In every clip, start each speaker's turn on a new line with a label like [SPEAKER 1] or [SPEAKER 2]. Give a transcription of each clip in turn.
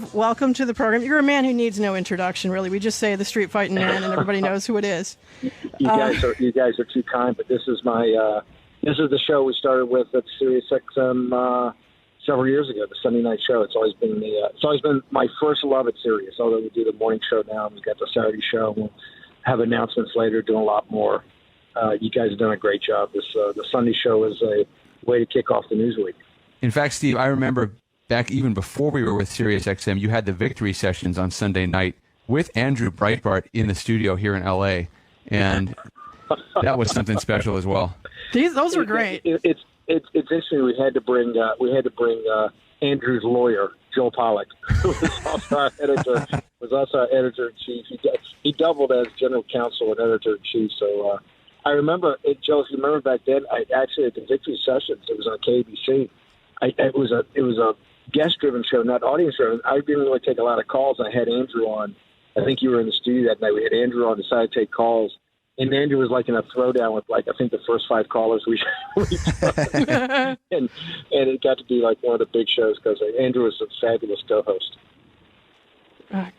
[SPEAKER 1] Steve, welcome to the program. You're a man who needs no introduction, really. We just say the street fighting man, and everybody knows who it is.
[SPEAKER 2] You guys are too kind, but this is the show we started with at SiriusXM several years ago, the Sunday night show. It's always been my first love at Sirius. Although we do the morning show now, and we've got the Saturday show. We'll have announcements later, doing a lot more. You guys have done a great job. The Sunday show is a way to kick off the news week.
[SPEAKER 3] In fact, Steve, I remember back even before we were with SiriusXM, you had the victory sessions on Sunday night with Andrew Breitbart in the studio here in L.A., and that was something special as well.
[SPEAKER 1] Those were great.
[SPEAKER 2] It's interesting. We had to bring Andrew's lawyer, Joel Pollack, who was also our editor in chief. He doubled as general counsel and editor in chief. So I remember, Joe, if you remember back then, I actually at the victory sessions, it was on KBC. It was a guest-driven show, not audience-driven. I didn't really take a lot of calls. I had Andrew on. I think you were in the studio that night. We had Andrew on, decided to take calls. And Andrew was like in a throwdown with, I think the first 5 callers we and it got to be like one of the big shows because Andrew was a fabulous co-host.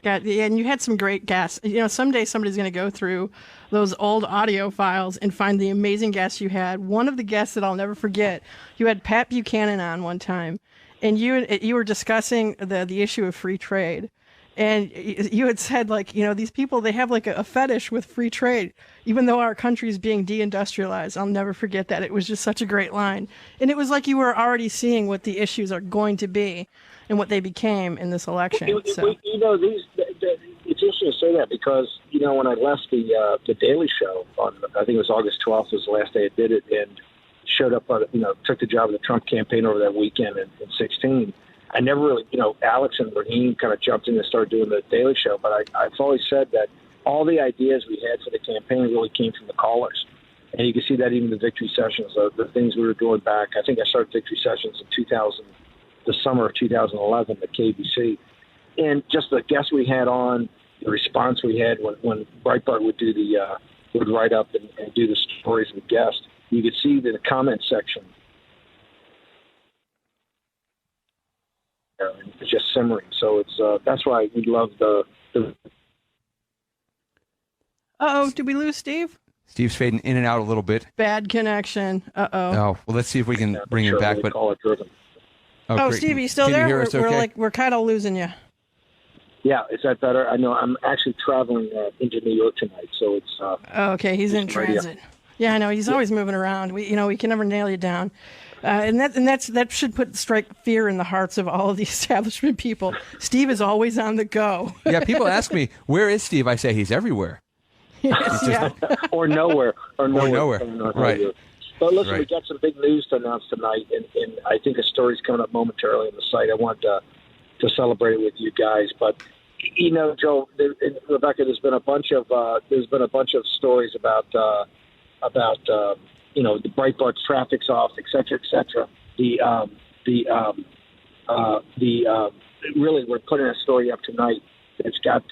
[SPEAKER 1] God, yeah, and you had some great guests. Someday somebody's going to go through those old audio files and find the amazing guests you had. One of the guests that I'll never forget, you had Pat Buchanan on one time, and you were discussing the issue of free trade. And you had said, these people, they have a fetish with free trade, even though our country is being deindustrialized. I'll never forget that. It was just such a great line. And it was like you were already seeing what the issues are going to be and what they became in this election.
[SPEAKER 2] It's interesting to say that because, when I left the Daily Show on, I think it was August 12th was the last day I did it, and showed up on, took the job of the Trump campaign over that weekend in 2016. I never really, Alex and Raheem kind of jumped in and started doing the Daily Show, but I've always said that all the ideas we had for the campaign really came from the callers. And you can see that even in the victory sessions, the things we were doing back. I think I started victory sessions in the summer of 2011 at KBC. And just the guests we had on, the response we had when Breitbart would do would write up and do the stories with guests, you could see the comment section. It's just simmering. So that's why we love the.
[SPEAKER 1] Uh-oh, did we lose Steve?
[SPEAKER 3] Steve's fading in and out a little bit.
[SPEAKER 1] Bad connection. Uh-oh.
[SPEAKER 3] Oh, well, let's see if we can bring him back. But
[SPEAKER 1] Steve, you still there? We're kind of losing you.
[SPEAKER 2] Yeah, is that better? I know I'm actually traveling into New York tonight, so it's.
[SPEAKER 1] Okay, he's in transit. Yeah, I know. He's always moving around. We can never nail you down. That should strike fear in the hearts of all of the establishment people. Steve is always on the go.
[SPEAKER 3] Yeah, people ask me, where is Steve? I say he's everywhere.
[SPEAKER 1] Yes,
[SPEAKER 2] or nowhere. Or nowhere.
[SPEAKER 3] Right.
[SPEAKER 2] But listen, we got some big news to announce tonight, and I think a story's coming up momentarily on the site. I want to celebrate it with you guys. But, Joe, and Rebecca, there's been a bunch of stories about the Breitbart's traffic's off, et cetera, et cetera. Really, we're putting a story up tonight that's got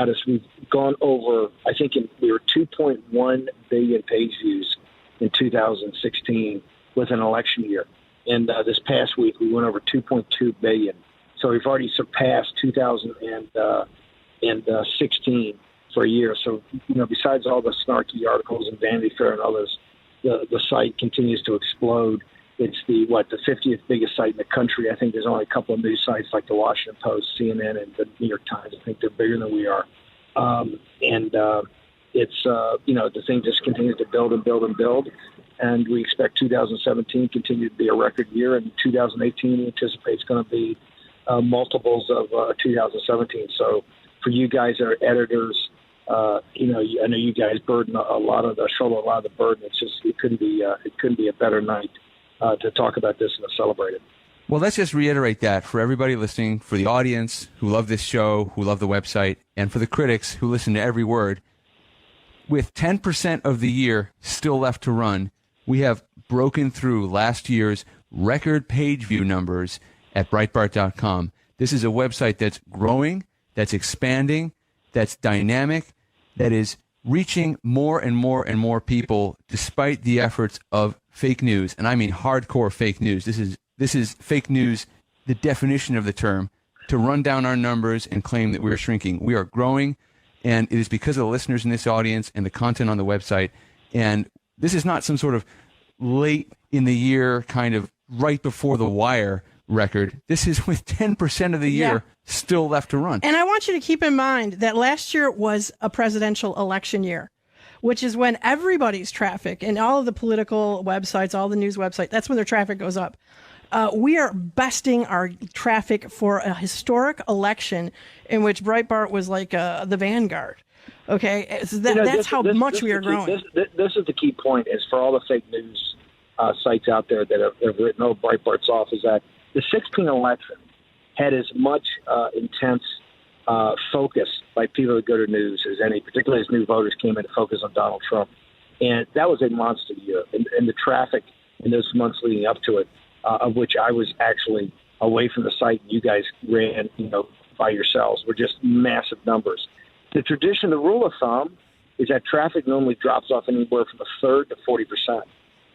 [SPEAKER 2] us. We've gone over. I think we were 2.1 billion page views in 2016 with an election year, and this past week we went over 2.2 billion. So we've already surpassed 2016. For a year. So, besides all the snarky articles and Vanity Fair and others, the site continues to explode. It's the 50th biggest site in the country. I think there's only a couple of news sites like the Washington Post, CNN, and the New York Times. I think they're bigger than we are. The thing just continues to build and build and build. And we expect 2017 continue to be a record year. And 2018 we anticipate it's going to be multiples of 2017. So for you guys, our editors, I know you guys burden shoulder a lot of the burden. It couldn't be a better night to talk about this and to celebrate it.
[SPEAKER 3] Well, let's just reiterate that for everybody listening, for the audience who love this show, who love the website, and for the critics who listen to every word. With 10% of the year still left to run, we have broken through last year's record page view numbers at Breitbart.com. This is a website that's growing, that's expanding, that's dynamic, that is reaching more and more and more people despite the efforts of fake news. And I mean hardcore fake news. This is fake news, the definition of the term, to run down our numbers and claim that we're shrinking. We are growing, and it is because of the listeners in this audience and the content on the website. And this is not some sort of late in the year, kind of right before the wire record. This is with 10% of the year still left to run.
[SPEAKER 1] And I want you to keep in mind that last year was a presidential election year, which is when everybody's traffic and all of the political websites, all the news websites, that's when their traffic goes up. We are besting our traffic for a historic election in which Breitbart was like the vanguard. Okay, so that's how much we are growing.
[SPEAKER 2] This is the key point, is for all the fake news sites out there that have written, oh, Breitbart's off, is that the 2016 election had as much intense focus by people that go to news as any, particularly as new voters came in to focus on Donald Trump. And that was a monster year. And the traffic in those months leading up to it, of which I was actually away from the site and you guys ran, by yourselves, were just massive numbers. The tradition, the rule of thumb, is that traffic normally drops off anywhere from a third to 40%.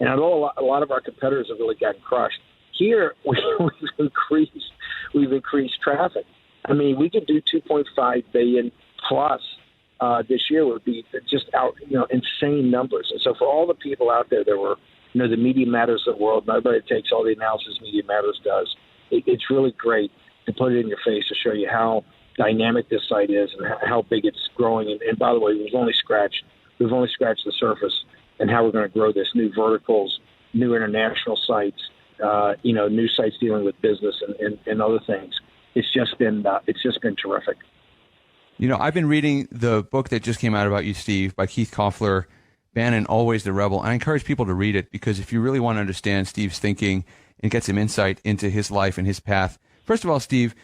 [SPEAKER 2] And although a lot of our competitors have really gotten crushed, here we've increased traffic. I mean, we could do 2.5 billion plus this year. Would be just insane numbers. And so for all the people out there that were, the Media Matters of the world, nobody takes all the analysis Media Matters does. It's really great to put it in your face to show you how dynamic this site is and how big it's growing. And by the way, we've only scratched the surface and how we're going to grow this. New verticals, new international sites, new sites dealing with business and other things. It's just been terrific.
[SPEAKER 3] I've been reading the book that just came out about you, Steve, by Keith Koffler, Bannon, Always the Rebel. I encourage people to read it because if you really want to understand Steve's thinking and get some insight into his life and his path. First of all, Steve,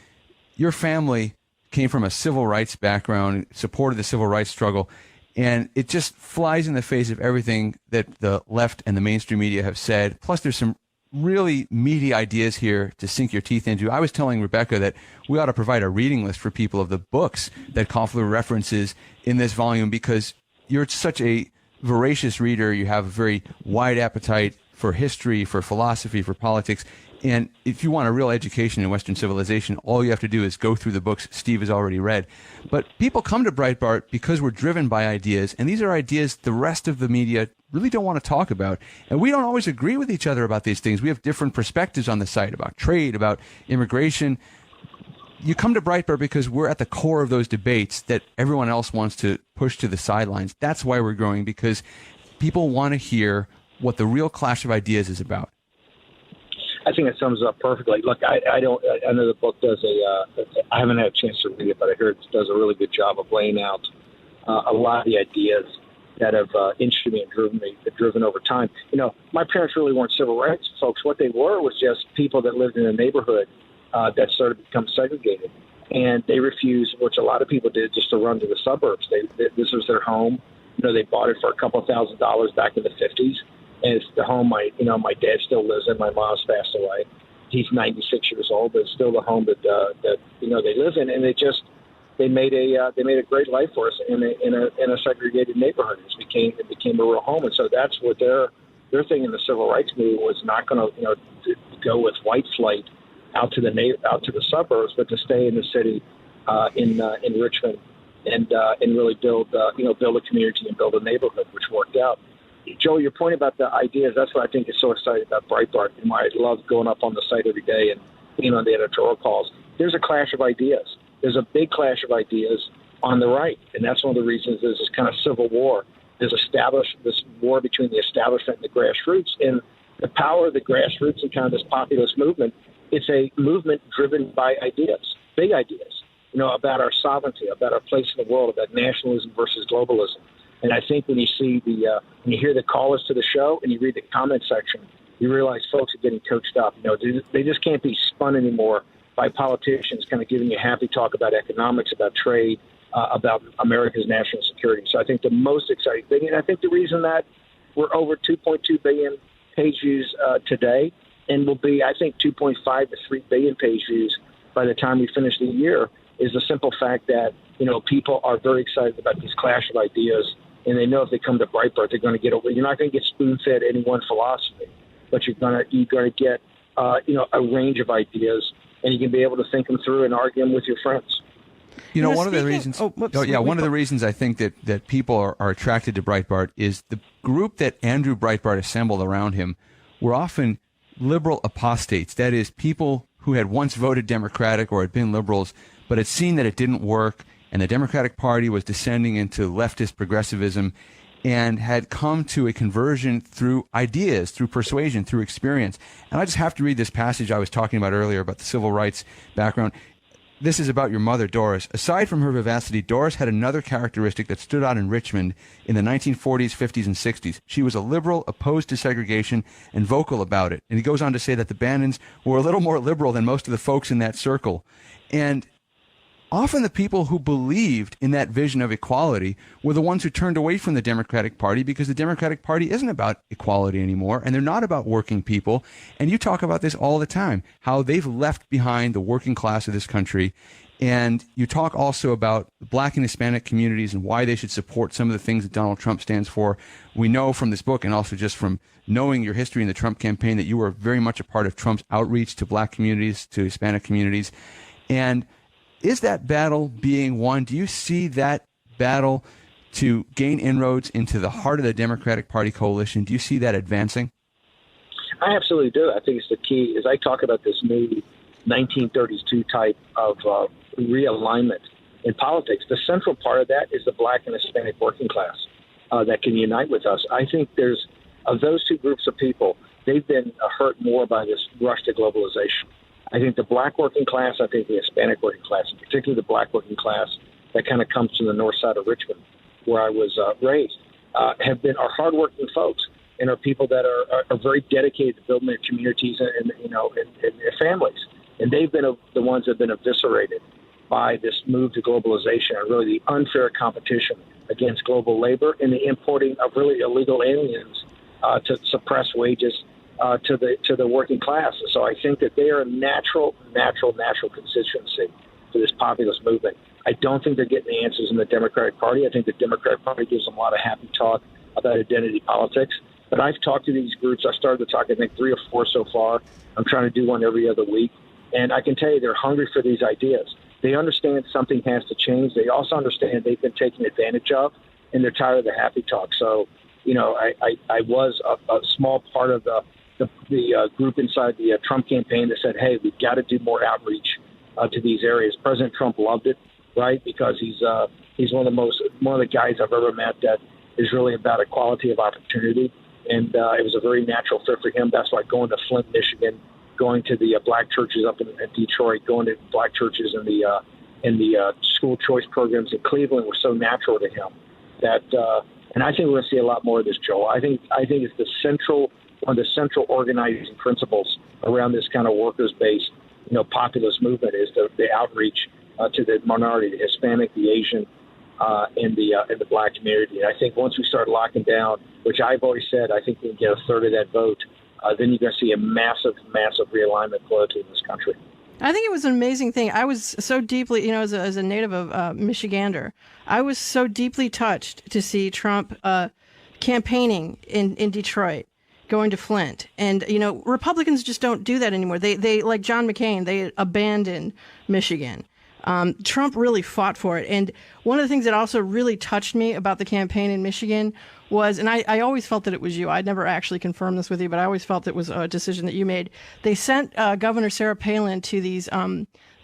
[SPEAKER 3] your family came from a civil rights background, supported the civil rights struggle, and it just flies in the face of everything that the left and the mainstream media have said. Plus, there's some really meaty ideas here to sink your teeth into. I was telling Rebecca that we ought to provide a reading list for people of the books that Koffler references in this volume because you're such a voracious reader. You have a very wide appetite for history, for philosophy, for politics. And if you want a real education in Western civilization, all you have to do is go through the books Steve has already read. But people come to Breitbart because we're driven by ideas, and these are ideas the rest of the media really don't want to talk about. And we don't always agree with each other about these things. We have different perspectives on the site about trade, about immigration. You come to Breitbart because we're at the core of those debates that everyone else wants to push to the sidelines. That's why we're growing, because people want to hear what the real clash of ideas is about.
[SPEAKER 2] I think it sums it up perfectly. Look, I know the book does I haven't had a chance to read it, but I heard it does a really good job of laying out a lot of the ideas that have interested me and driven over time. My parents really weren't civil rights folks. What they were was just people that lived in a neighborhood that started to become segregated. And they refused, which a lot of people did, just to run to the suburbs. This was their home. They bought it for a couple $1,000s back in the 50s. And it's the home my dad still lives in. My mom's passed away. He's 96 years old, but it's still the home that they live in. And they made a great life for us in a segregated neighborhood. It became a real home. And so that's what their thing in the civil rights movement was, not going to go with white flight out to the suburbs, but to stay in the city in Richmond and really build a community and build a neighborhood, which worked out. Joe, your point about the ideas, that's what I think is so exciting about Breitbart and why I love going up on the site every day and being on the editorial calls. There's a clash of ideas. There's a big clash of ideas on the right, and that's one of the reasons there's this kind of civil war. There's this war between the establishment and the grassroots, and the power of the grassroots and kind of this populist movement. It's a movement driven by ideas, big ideas, about our sovereignty, about our place in the world, about nationalism versus globalism. And I think when you see when you hear the callers to the show and you read the comment section, you realize folks are getting coached up. They just can't be spun anymore by politicians kind of giving you happy talk about economics, about trade, about America's national security. So I think the most exciting thing, and I think the reason that we're over 2.2 billion page views today, and will be, I think, 2.5 to 3 billion page views by the time we finish the year, is the simple fact that people are very excited about this clash of ideas. And they know if they come to Breitbart, they're going to get over. You're not going to get spoon-fed any one philosophy, but you're going to get a range of ideas and you can be able to think them through and argue them with your friends.
[SPEAKER 3] You know, one of the reasons. One of the reasons I think that people are attracted to Breitbart is the group that Andrew Breitbart assembled around him were often liberal apostates. That is, people who had once voted Democratic or had been liberals, but had seen that it didn't work, and the Democratic Party was descending into leftist progressivism, and had come to a conversion through ideas, through persuasion, through experience. And I just have to read this passage I was talking about earlier about the civil rights background. This is about your mother, Doris. Aside from her vivacity, Doris had another characteristic that stood out in Richmond in the 1940s, 50s, and 60s. She was a liberal, opposed to segregation, and vocal about it. And he goes on to say that the Bannons were a little more liberal than most of the folks in that circle. And often the people who believed in that vision of equality were the ones who turned away from the Democratic Party, because the Democratic Party isn't about equality anymore, and they're not about working people. And you talk about this all the time, how they've left behind the working class of this country. And you talk also about Black and Hispanic communities and why they should support some of the things that Donald Trump stands for. We know from this book, and also just from knowing your history in the Trump campaign, that you were very much a part of Trump's outreach to Black communities, to Hispanic communities. And is that battle being won? Do you see that battle to gain inroads into the heart of the Democratic Party coalition? Do you see that advancing?
[SPEAKER 2] I absolutely do. I think it's the key. As I talk about this new 1932 type of realignment in politics, the central part of that is the Black and Hispanic working class that can unite with us. I think there's, of those two groups of people, they've been hurt more by this rush to globalization. I think the Black working class, I think the Hispanic working class, and particularly the Black working class that kind of comes from the north side of Richmond, where I was raised, are hardworking folks and are people that are very dedicated to building their communities and their families. And they've been the ones that have been eviscerated by this move to globalization and really the unfair competition against global labor and the importing of really illegal aliens to suppress wages to the working class. And so I think that they are a natural constituency for this populist movement. I don't think they're getting the answers in the Democratic Party. I think the Democratic Party gives them a lot of happy talk about identity politics. But I've talked to these groups. I started to talk, I think, 3 or 4 so far. I'm trying to do one every other week. And I can tell you they're hungry for these ideas. They understand something has to change. They also understand they've been taken advantage of, and they're tired of the happy talk. So, I was a small part of the group inside the Trump campaign that said, hey, we've got to do more outreach to these areas. President Trump loved it, right, because he's one of the guys I've ever met that is really about equality of opportunity. And it was a very natural fit for him. That's why going to Flint, Michigan, going to the Black churches up in Detroit, going to Black churches in the school choice programs in Cleveland were so natural to him. And I think we're going to see a lot more of this, Joel. I think it's one of the central organizing principles around this kind of workers-based, populist movement is the outreach to the minority, the Hispanic, the Asian, and the Black community. And I think once we start locking down, which I've always said, I think we can get a third of that vote, then you're going to see a massive realignment politically in this country.
[SPEAKER 1] I think it was an amazing thing. I was so deeply, as a native of Michigander, I was so deeply touched to see Trump campaigning in Detroit, going to Flint. And, Republicans just don't do that anymore. They like John McCain, they abandoned Michigan. Trump really fought for it. And one of the things that also really touched me about the campaign in Michigan was, and I always felt that it was you. I'd never actually confirmed this with you, but I always felt it was a decision that you made. They sent Governor Sarah Palin to these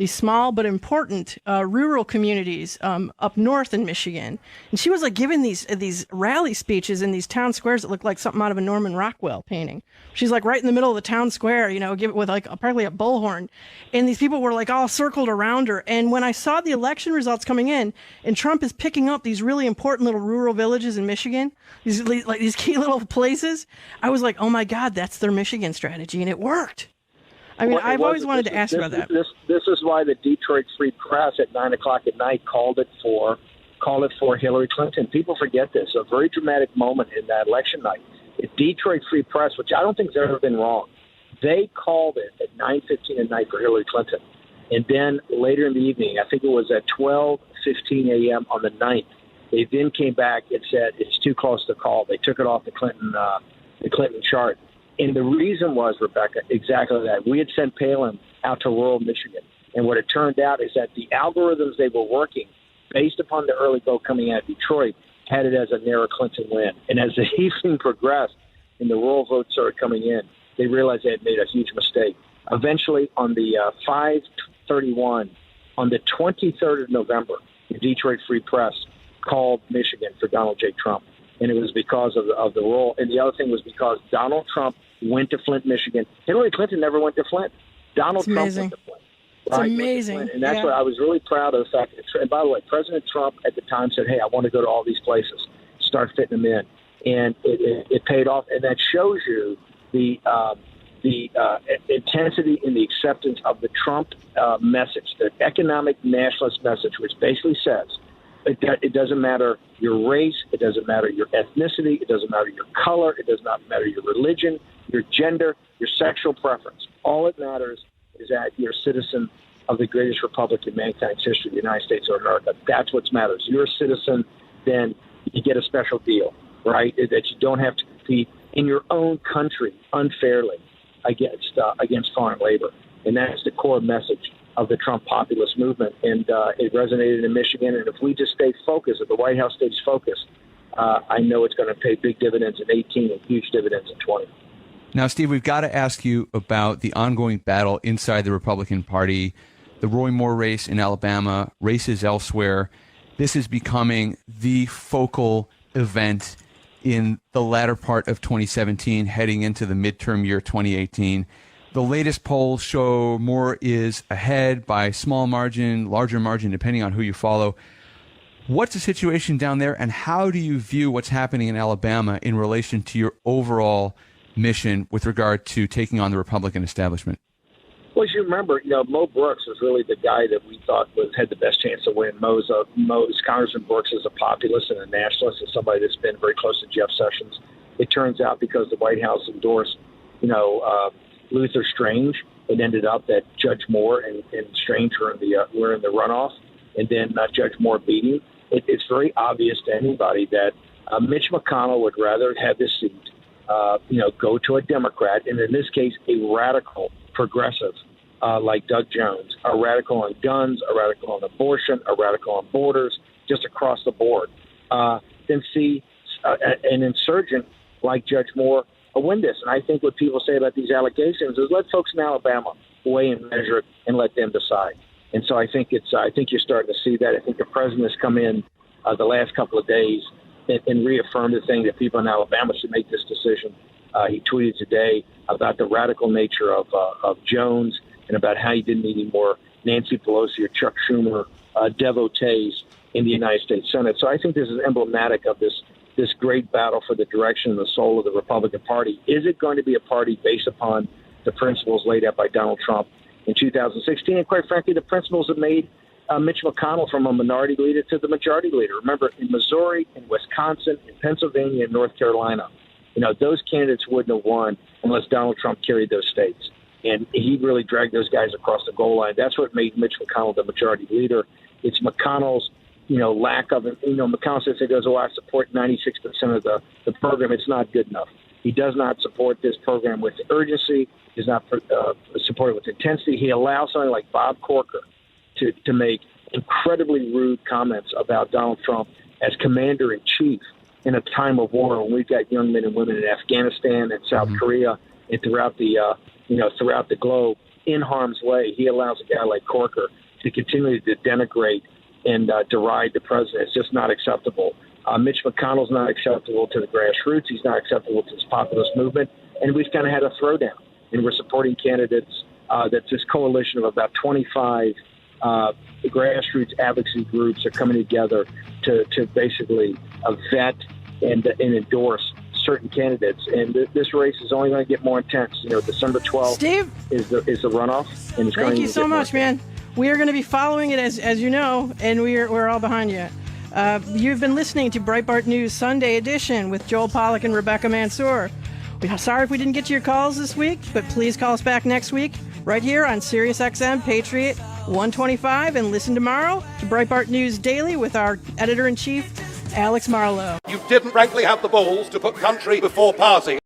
[SPEAKER 1] small but important rural communities up north in Michigan. And she was like giving these rally speeches in these town squares that looked like something out of a Norman Rockwell painting. She's like right in the middle of the town square, give it with like probably a bullhorn. And these people were like all circled around her. And when I saw the election results coming in, and Trump is picking up these really important little rural villages in Michigan, these key little places, I was like, oh my God, that's their Michigan strategy, and it worked. I mean, I've always wanted to ask about that.
[SPEAKER 2] This is why the Detroit Free Press at 9:00 at night called it for Hillary Clinton. People forget this. A very dramatic moment in that election night. The Detroit Free Press, which I don't think has ever been wrong, they called it at 9:15 at night for Hillary Clinton. And then later in the evening, I think it was at 12:15 a.m. on the 9th, they then came back and said it's too close to call. They took it off the Clinton chart. And the reason was, Rebecca, exactly that. We had sent Palin out to rural Michigan. And what it turned out is that the algorithms they were working, based upon the early vote coming out of Detroit, had it as a narrow Clinton win. And as the evening progressed and the rural votes started coming in, they realized they had made a huge mistake. Eventually, on the 5/31, on the 23rd of November, the Detroit Free Press called Michigan for Donald J. Trump. And it was because of the rural. And the other thing was because Donald Trump went to Flint, Michigan. Hillary Clinton never went to Flint. Donald Trump went to Flint.
[SPEAKER 1] It's amazing.
[SPEAKER 2] And that's what I was really proud of the fact that, and by the way, President Trump at the time said, hey, I want to go to all these places, start fitting them in. And it paid off. And that shows you the intensity and the acceptance of the Trump message, the economic nationalist message, which basically says it doesn't matter your race, it doesn't matter your ethnicity, it doesn't matter your color, it does not matter your religion, your gender, your sexual preference. All it matters is that you're a citizen of the greatest republic in mankind's history, the United States of America. That's what matters. You're a citizen, then you get a special deal, right? That you don't have to compete in your own country unfairly against foreign labor. And that's the core message of the Trump populist movement. And it resonated in Michigan. And if we just stay focused, if the White House stays focused, I know it's going to pay big dividends in 18 and huge dividends in 20.
[SPEAKER 3] Now, Steve, we've got to ask you about the ongoing battle inside the Republican Party, the Roy Moore race in Alabama, races elsewhere. This is becoming the focal event in the latter part of 2017, heading into the midterm year 2018. The latest polls show Moore is ahead by small margin, larger margin, depending on who you follow. What's the situation down there, and how do you view what's happening in Alabama in relation to your overall mission with regard to taking on the Republican establishment?
[SPEAKER 2] Well, as you remember, Mo Brooks was really the guy that we thought had the best chance to win. Congressman Brooks is a populist and a nationalist, and somebody that's been very close to Jeff Sessions. It turns out because the White House endorsed, Luther Strange, it ended up that Judge Moore and Strange were in the runoff, and then Judge Moore beat him. It's very obvious to anybody that Mitch McConnell would rather have his seat, go to a Democrat, and in this case, a radical progressive like Doug Jones, a radical on guns, a radical on abortion, a radical on borders, just across the board, than see an insurgent like Judge Moore win this. And I think what people say about these allegations is let folks in Alabama weigh and measure it and let them decide. And so I think you're starting to see that. I think the president has come in the last couple of days and reaffirmed the thing that people in Alabama should make this decision. He tweeted today about the radical nature of Jones and about how he didn't need any more Nancy Pelosi or Chuck Schumer devotees in the United States Senate. So I think this is emblematic of this great battle for the direction and the soul of the Republican Party. Is it going to be a party based upon the principles laid out by Donald Trump in 2016? And quite frankly, the principles that made Mitch McConnell from a minority leader to the majority leader. Remember, in Missouri, in Wisconsin, in Pennsylvania, and North Carolina, those candidates wouldn't have won unless Donald Trump carried those states. And he really dragged those guys across the goal line. That's what made Mitch McConnell the majority leader. It's McConnell's, lack of it. McConnell says he goes, I support 96% of the program. It's not good enough. He does not support this program with urgency. He does not support it with intensity. He allows somebody like Bob Corker to make incredibly rude comments about Donald Trump as commander-in-chief in a time of war when we've got young men and women in Afghanistan and South Korea and throughout the globe in harm's way. He allows a guy like Corker to continue to denigrate and deride the president. It's just not acceptable. Mitch McConnell's not acceptable to the grassroots. He's not acceptable to this populist movement. And we've kind of had a throwdown. And we're supporting candidates that's this coalition of about 25 grassroots advocacy groups are coming together to basically vet and endorse certain candidates. And this race is only going to get more intense. December 12th
[SPEAKER 1] Steve,
[SPEAKER 2] is the runoff. And it's
[SPEAKER 1] thank you so much, man. We are going to be following it, as you know, and we're all behind you. You've been listening to Breitbart News Sunday Edition with Joel Pollack and Rebecca Mansour. We're sorry if we didn't get to your calls this week, but please call us back next week right here on SiriusXM Patriot 125, and listen tomorrow to Breitbart News Daily with our editor-in-chief, Alex Marlowe.
[SPEAKER 4] You didn't frankly have the balls to put country before party.